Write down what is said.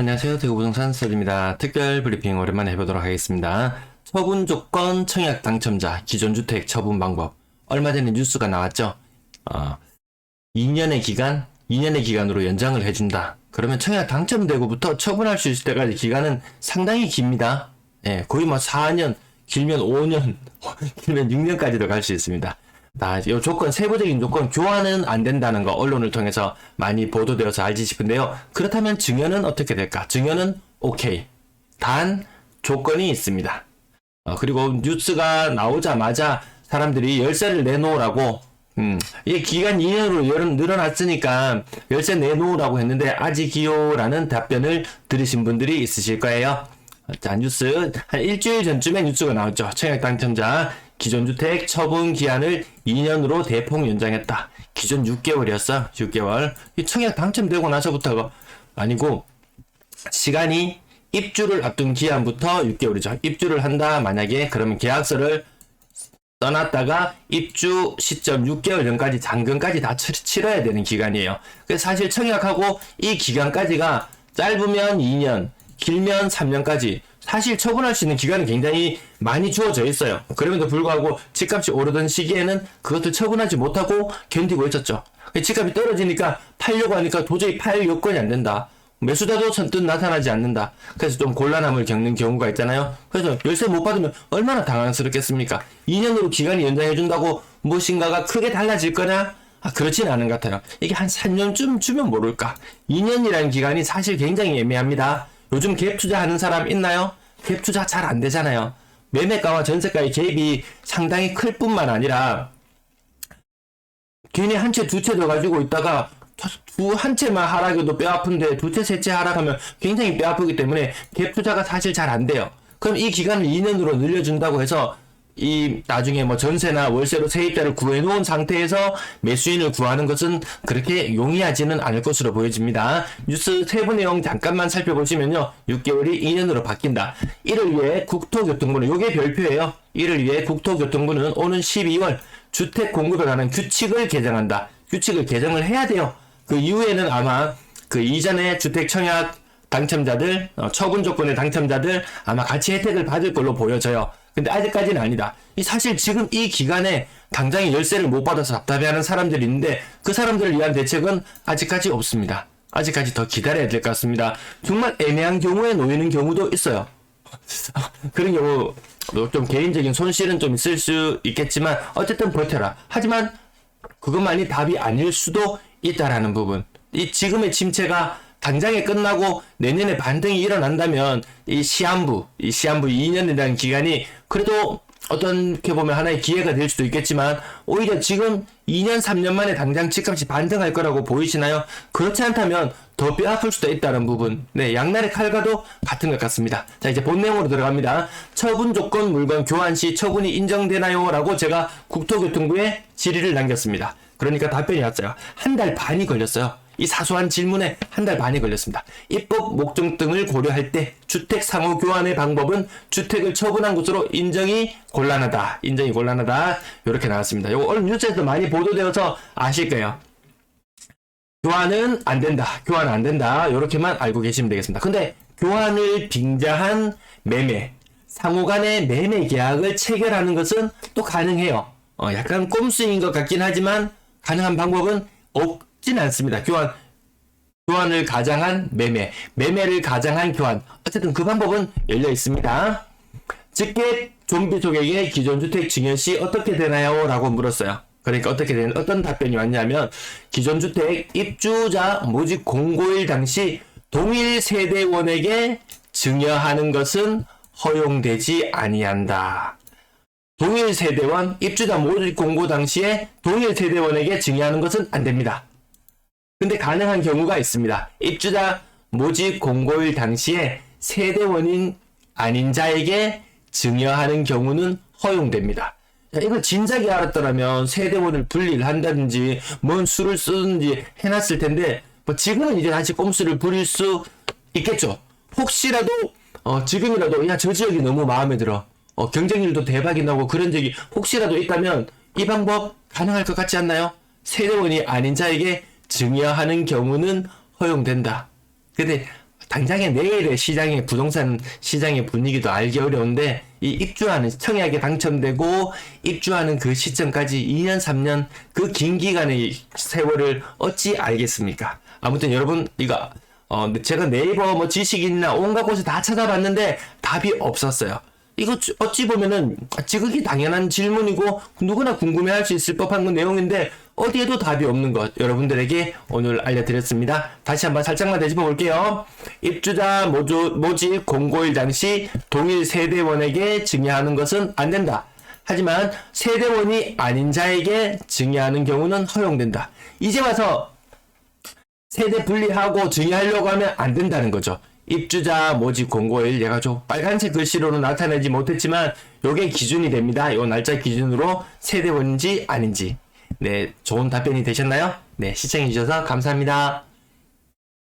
안녕하세요. 대구부동산 썰입니다. 특별 브리핑 오랜만에 해보도록 하겠습니다. 처분 조건 청약 당첨자 기존 주택 처분 방법. 얼마 전에 뉴스가 나왔죠. 2년의 기간으로 연장을 해준다. 그러면 청약 당첨되고부터 처분할 수 있을 때까지 기간은 상당히 깁니다. 예, 거의 뭐 4년, 길면 5년, 길면 6년까지도 갈 수 있습니다. 이 조건, 세부적인 조건, 교환은 안 된다는 거 언론을 통해서 많이 보도되어서 알지 싶은데요. 그렇다면 증여는 어떻게 될까? 증여는 오케이. 단, 조건이 있습니다. 그리고 뉴스가 나오자마자 사람들이 열쇠를 내놓으라고, 이게 기간 2년으로 늘어났으니까 열쇠 내놓으라고 했는데 아직이요 라는 답변을 들으신 분들이 있으실 거예요. 자, 뉴스, 한 일주일 전쯤에 뉴스가 나왔죠. 청약 당첨자 기존 주택 처분 기한을 2년으로 대폭 연장했다. 기존 6개월이었어. 6개월. 이 청약 당첨되고 나서부터가 아니고 시간이 입주를 앞둔 기한부터 6개월이죠. 입주를 한다. 만약에 그러면 계약서를 떠났다가 입주 시점 6개월 전까지 잔금까지 다 치러야 되는 기간이에요. 그래서 사실 청약하고 이 기간까지가 짧으면 2년, 길면 3년까지 사실 처분할 수 있는 기간은 굉장히 많이 주어져 있어요. 그럼에도 불구하고 집값이 오르던 시기에는 그것을 처분하지 못하고 견디고 있었죠. 집값이 떨어지니까 팔려고 하니까 도저히 팔 여건이 안 된다. 매수자도 선뜻 나타나지 않는다. 그래서 좀 곤란함을 겪는 경우가 있잖아요. 그래서 열쇠 못 받으면 얼마나 당황스럽겠습니까? 2년으로 기간이 연장해준다고 무엇인가가 크게 달라질 거냐? 그렇진 않은 것 같아요. 이게 한 3년쯤 주면 모를까? 2년이라는 기간이 사실 굉장히 애매합니다. 요즘 갭 투자하는 사람 있나요? 갭 투자 잘 안 되잖아요. 매매가와 전세가의 갭이 상당히 클 뿐만 아니라 괜히 한 채 두 채 더 가지고 있다가 한 채만 하락해도 뼈 아픈데 두 채 세 채 하락하면 굉장히 뼈 아프기 때문에 갭 투자가 사실 잘 안 돼요. 그럼 이 기간을 2년으로 늘려준다고 해서 이 나중에 뭐 전세나 월세로 세입자를 구해놓은 상태에서 매수인을 구하는 것은 그렇게 용이하지는 않을 것으로 보여집니다. 뉴스 세부 내용 잠깐만 살펴보시면요. 6개월이 2년으로 바뀐다. 이를 위해 국토교통부는, 요게 별표예요. 이를 위해 국토교통부는 오는 12월 주택 공급에 관한 규칙을 개정한다. 규칙을 개정을 해야 돼요. 그 이후에는 아마 그 이전에 주택 청약 당첨자들, 처분 조건의 당첨자들 아마 같이 혜택을 받을 걸로 보여져요. 근데 아직까지는 아니다. 사실 지금 이 기간에 당장에 열쇠를 못 받아서 답답해하는 사람들이 있는데 그 사람들을 위한 대책은 아직까지 없습니다. 아직까지 더 기다려야 될 것 같습니다. 정말 애매한 경우에 놓이는 경우도 있어요. 그런 경우 좀 개인적인 손실은 좀 있을 수 있겠지만 어쨌든 버텨라. 하지만 그것만이 답이 아닐 수도 있다라는 부분. 이 지금의 침체가 당장에 끝나고 내년에 반등이 일어난다면 이 시한부 2년이라는 기간이 그래도 어떻게 보면 하나의 기회가 될 수도 있겠지만 오히려 지금 2년 3년 만에 당장 집값이 반등할 거라고 보이시나요? 그렇지 않다면 더 뼈아플 수도 있다는 부분. 네, 양날의 칼과도 같은 것 같습니다. 자, 이제 본 내용으로 들어갑니다. 처분 조건 물건 교환 시 처분이 인정되나요? 라고 제가 국토교통부에 질의를 남겼습니다. 그러니까 답변이 왔어요. 한 달 반이 걸렸어요. 이 사소한 질문에 한 달 반이 걸렸습니다. 입법 목적 등을 고려할 때 주택 상호 교환의 방법은 주택을 처분한 것으로 인정이 곤란하다. 이렇게 나왔습니다. 이거 오늘 뉴스에서 많이 보도되어서 아실 거예요. 교환은 안 된다. 이렇게만 알고 계시면 되겠습니다. 근데 교환을 빙자한 매매, 상호 간의 매매 계약을 체결하는 것은 또 가능해요. 약간 꼼수인 것 같긴 하지만 가능한 방법은 없진 않습니다. 교환을 가장한 매매를 가장한 교환. 어쨌든 그 방법은 열려 있습니다. 직계 좀비 소개의 기존 주택 증여 시 어떻게 되나요? 라고 물었어요. 그러니까 어떤 답변이 왔냐면 기존 주택 입주자 모집 공고일 당시 동일 세대원에게 증여하는 것은 허용되지 아니한다. 동일 세대원 입주자 모집 공고 당시에 동일 세대원에게 증여하는 것은 안 됩니다. 근데 가능한 경우가 있습니다. 입주자 모집 공고일 당시에 세대원인 아닌 자에게 증여하는 경우는 허용됩니다. 이거 진작에 알았더라면 세대원을 분리를 한다든지 뭔 수를 쓰든지 해놨을 텐데 뭐 지금은 이제 다시 꼼수를 부릴 수 있겠죠. 혹시라도 지금이라도 야, 저 지역이 너무 마음에 들어. 경쟁률도 대박이 나고 그런 적이 혹시라도 있다면 이 방법 가능할 것 같지 않나요? 세대원이 아닌 자에게 증여하는 경우는 허용된다. 근데 당장에 내일의 시장의 부동산 시장의 분위기도 알기 어려운데 이 입주하는 청약에 당첨되고 입주하는 그 시점까지 2년 3년 그 긴 기간의 세월을 어찌 알겠습니까? 아무튼 여러분 이거 제가 네이버 뭐 지식인이나 온갖 곳에 다 찾아봤는데 답이 없었어요. 이거 어찌 보면은 지극히 당연한 질문이고 누구나 궁금해할 수 있을 법한 그 내용인데 어디에도 답이 없는 것 여러분들에게 오늘 알려드렸습니다. 다시 한번 살짝만 되짚어 볼게요. 입주자 모집 공고일 당시 동일 세대원에게 증여하는 것은 안 된다. 하지만 세대원이 아닌 자에게 증여하는 경우는 허용된다. 이제 와서 세대 분리하고 증여하려고 하면 안 된다는 거죠. 입주자 모집 공고일 얘가 좀 빨간색 글씨로는 나타내지 못했지만 요게 기준이 됩니다. 요 날짜 기준으로 세대원인지 아닌지. 네, 좋은 답변이 되셨나요? 네, 시청해주셔서 감사합니다.